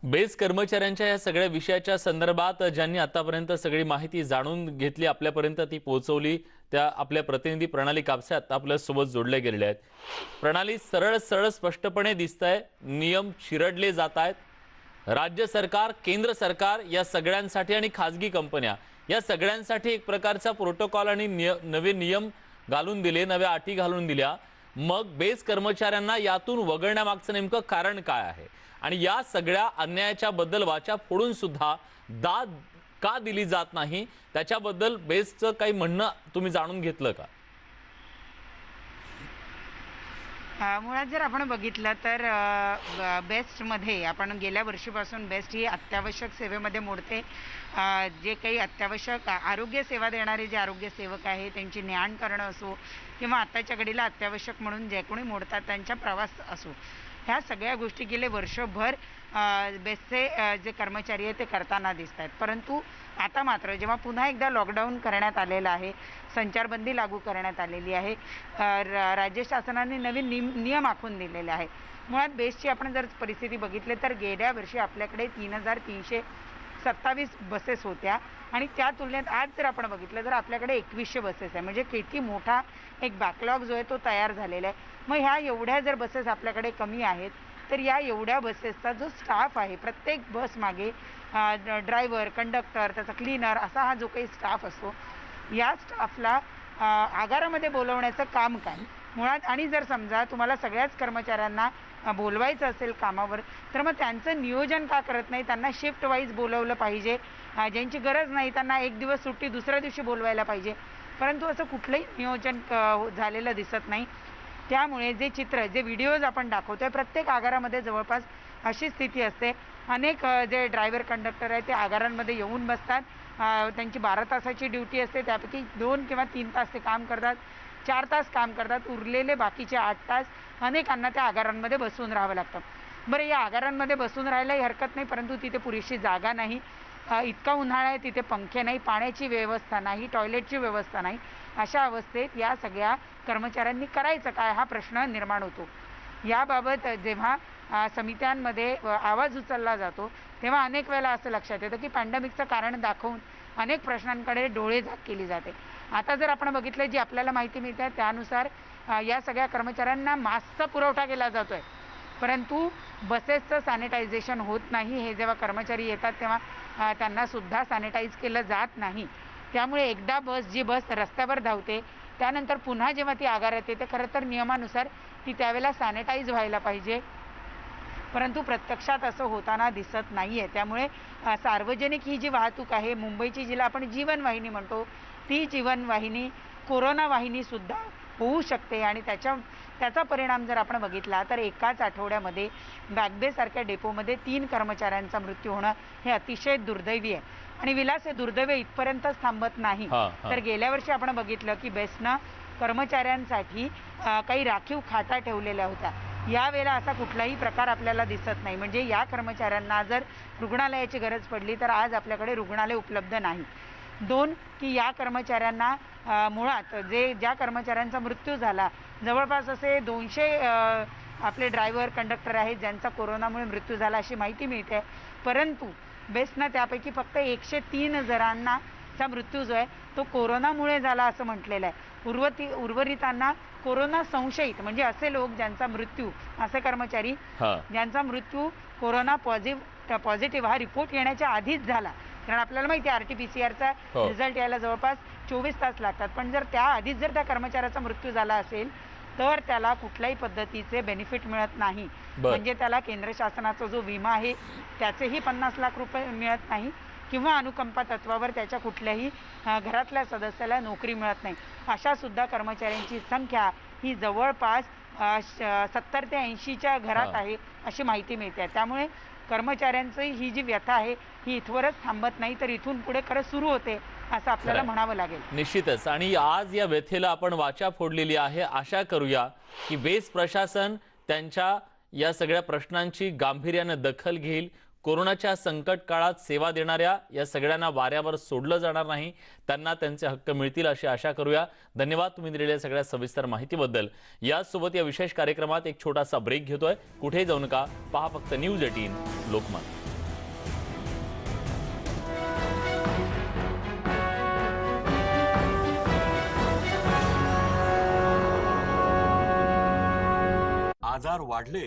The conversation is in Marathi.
बेस कर्मचाऱ्यांच्या या सगळ्या विषयाच्या संदर्भात ज्यांनी आतापर्यंत सगळी माहिती जाणून घेतली, आपल्यापर्यंत ती पोहोचवली, त्या आपल्या प्रतिनिधी प्रणाली कापसे आता आपल्या सोबत जोडले गेलेले आहेत। प्रणाली, सरळ सरळ स्पष्टपणे दिसतंय नियम चिरडले जात आहेत। राज्य सरकार, केंद्र सरकार या सगळ्यांसाठी आणि खासगी कंपन्या या सगळ्यांसाठी एक प्रकारचा प्रोटोकॉल आणि नवे नियम घालून दिले, नव्या अटी घालून दिल्या। मग बेस कर्मचाऱ्यांना यातून वगळण्यामागचं नेमकं कारण काय आहे आणि या सगळ्या अन्यायाच्या बद्दल वाचा फोडून सुद्धा दाद का दिली जात नाही, त्याच्याबद्दल बेसचं काही म्हणणं तुम्ही जाणून घेतलं का? मुळात जर आपण बघितलं तर बेस्टमध्ये आपण गेल्या वर्षीपासून बेस्ट ही अत्यावश्यक सेवेमध्ये मोडते। जे काही अत्यावश्यक आरोग्य सेवा देणारे जे आरोग्य सेवक आहे त्यांची ने-आण करणं असो किंवा आताच्या घडीला अत्यावश्यक म्हणून जे कोणी मोडतात त्यांचा प्रवास असो, ह्या सगळ्या गोष्टी गेले वर्षभर बेस्टचे जे कर्मचारी आहेत ते करताना दिसत आहेत। परंतु आता मात्र जेव्हा पुन्हा एकदा लॉकडाऊन करण्यात आलेलं आहे, संचारबंदी लागू करण्यात आलेली आहे, राज्य शासनाने नवीन नियम आखून दिलेले आहे। मुळात बेस्टची आपण जर परिस्थिती बघितली तर गेल्या वर्षी आपल्याकडे 3327 बसेस होत्या आणि त्या तुलनेत आज जर आपण बघितलं तर आपल्याकडे 2100 बसेस आहे। म्हणजे किती मोठा एक बॅकलॉग जो आहे तो तयार झालेला आहे। मग ह्या एवढ्या जर बसेस आपल्याकडे कमी आहेत तर या एवढ्या बसेसचा जो स्टाफ आहे, प्रत्येक बस मागे ड्रायव्हर, कंडक्टर, त्याचा क्लीनर असा हा जो काही स्टाफ असतो, या स्टाफला आगारामध्ये बोलवण्याचं काम काय मुळात? आणि जर समजा तुम्हाला सगळ्याच कर्मचाऱ्यांना बोलवायचं असेल कामावर तर मग त्यांचं नियोजन का करत नाही? त्यांना शिफ्ट वाईज बोलवलं पाहिजे, ज्यांची गरज नाही त्यांना एक दिवस सुट्टी दुसऱ्या दिवशी बोलवायला पाहिजे, परंतु असं कुठलंही नियोजन झालेलं दिसत नाही। त्यामुळे जे चित्र, जे व्हिडिओज आपण दाखवतोय, प्रत्येक आगारामध्ये जवळपास अशी स्थिती असते। अनेक जे ड्रायव्हर, कंडक्टर आहेत ते आगारांमध्ये येऊन बसतात, त्यांची 12 तासाची ड्युटी असते, त्यापैकी 2 किंवा 3 तास ते काम करतात, 4 तास काम करतात, उरलेले बाकीचे 8 तास अनेकांना त्या आगारांमध्ये बसून राहावं लागतं। बरं, या आगारांमध्ये बसून राहायलाही हरकत नाही, परंतु तिथे पुरेशी जागा नाही, इतका उन्हाळा आहे, तिथे पंखे नाही, पाण्याची व्यवस्था नाही, टॉयलेटची व्यवस्था नाही। अशा अवस्थेत या सगळ्या कर्मचाऱ्यांनी करायचं काय हा प्रश्न निर्माण होतो। याबाबत जेव्हा समित्यांमध्ये आवाज उचलला जातो तेव्हा अनेक वेळेला असं लक्षात येतं की पॅन्डेमिकचं कारण दाखवून अनेक प्रश्नांकडे डोळेझाक केली जाते। आता जर आपण बघितलं, जी आपल्याला माहिती मिळते त्यानुसार या सगळ्या कर्मचाऱ्यांना मास्कचा पुरवठा केला जातोय, परंतु बसेसचं सॅनिटायझेशन होत नाही। हे जेव्हा कर्मचारी येतात तेव्हा त्यांना सुद्धा सॅनिटाईज केलं जात नाही। त्यामुळे एकदा जी बस रस्त्यावर धावते त्यानंतर पुन्हा जेव्हा ती आगारात येते, खरं तर नियमानुसार ती त्यावेळेला सॅनिटाईज व्हायला पाहिजे, परंतु प्रत्यक्षात असं होताना दिसत नाही आहे। त्यामुळे सार्वजनिक ही जी वाहतूक आहे मुंबईची, जिला आपण जीवनवाहिनी म्हणतो, ती जीवनवाहिनी कोरोना वाहिनीसुद्धा होऊ शकते आणि त्याचा परिणाम जर आपण बघितला तर एकाच आठवड्यामध्ये बॅगबेसारख्या डेपोमध्ये 3 कर्मचाऱ्यांचा मृत्यू होणं हे अतिशय दुर्दैवी आहे। आणि विलास, हे दुर्दैव इथपर्यंतच थांबत नाही, तर गेल्या वर्षी आपण बघितलं की बेस्टनं कर्मचाऱ्यांसाठी काही राखीव खाटा ठेवलेल्या होत्या। यावेळेला असा कुठलाही प्रकार आपल्याला दिसत नाही। म्हणजे या कर्मचाऱ्यांना जर रुग्णालयाची गरज पडली तर आज आपल्याकडे रुग्णालय उपलब्ध नाही। 2 की या कर्मचाऱ्यांना मुळात ज्या कर्मचाऱ्यांचा मृत्यू झाला, जवळपास असे 200 आपले ड्रायव्हर, कंडक्टर आहेत ज्यांचा कोरोनामुळे मृत्यू झाला अशी माहिती मिळते, परंतु बेस्टनं त्यापैकी फक्त 103 जणांचा मृत्यू जो आहे तो कोरोनामुळे झाला असं म्हटलेलं आहे। उर्वरितांना कोरोना संशयित, म्हणजे असे लोक ज्यांचा मृत्यू, असे कर्मचारी ज्यांचा मृत्यू कोरोना पॉझिटिव्ह हा रिपोर्ट येण्याच्या आधीच झाला, कारण आपल्याला माहिती आहे RT-PCR रिझल्ट यायला जवळपास 24 तास लागतात, पण जर त्या आधीच जर त्या कर्मचाऱ्याचा मृत्यू झाला असेल तर त्याला कुठल्याही पद्धतीचे बेनिफिट मिळत नाही। म्हणजे त्याला केंद्र शासनाचा जो विमा आहे त्याचेही 50 लाख रुपये मिळत नाही किंवा अनुकंपा तत्वावर त्याच्या कुठल्याही घरातल्या सदस्याला नोकरी मिळत नाही। अशा सुद्धा कर्मचाऱ्यांची संख्या ही जवळपास 70 ते 80च्या घरात आहे अशी माहिती मिळते। त्यामुळे कर्मचाऱ्यांचं ही जी व्यथा आहे ही इथवरच थांबत नाही, तर इथून पुढे खरं सुरू होते असं आपल्याला म्हणावं लागेल। निश्चितच, आणि आज या व्यथेला आपण वाचा फोडलेली आहे। आशा करूया की बेस प्रशासन त्यांच्या या सगळ्या प्रश्नांची गांभीर्याने दखल घेईल, कोरोनाच्या संकट काळात सेवा देणाऱ्या या सगळ्यांना वाऱ्यावर सोडलं जाणार नाही, त्यांना त्यांचे हक्क मिळतील अशी आशा करूया। धन्यवाद तुम्ही दिलेल्या सगळ्या सविस्तर माहितीबद्दल। यासोबत या विशेष कार्यक्रमात एक छोटासा ब्रेक घेतोय, कुठेही जाऊ नका, पहा फक्त न्यूज 18 लोकमत। आजार वाढले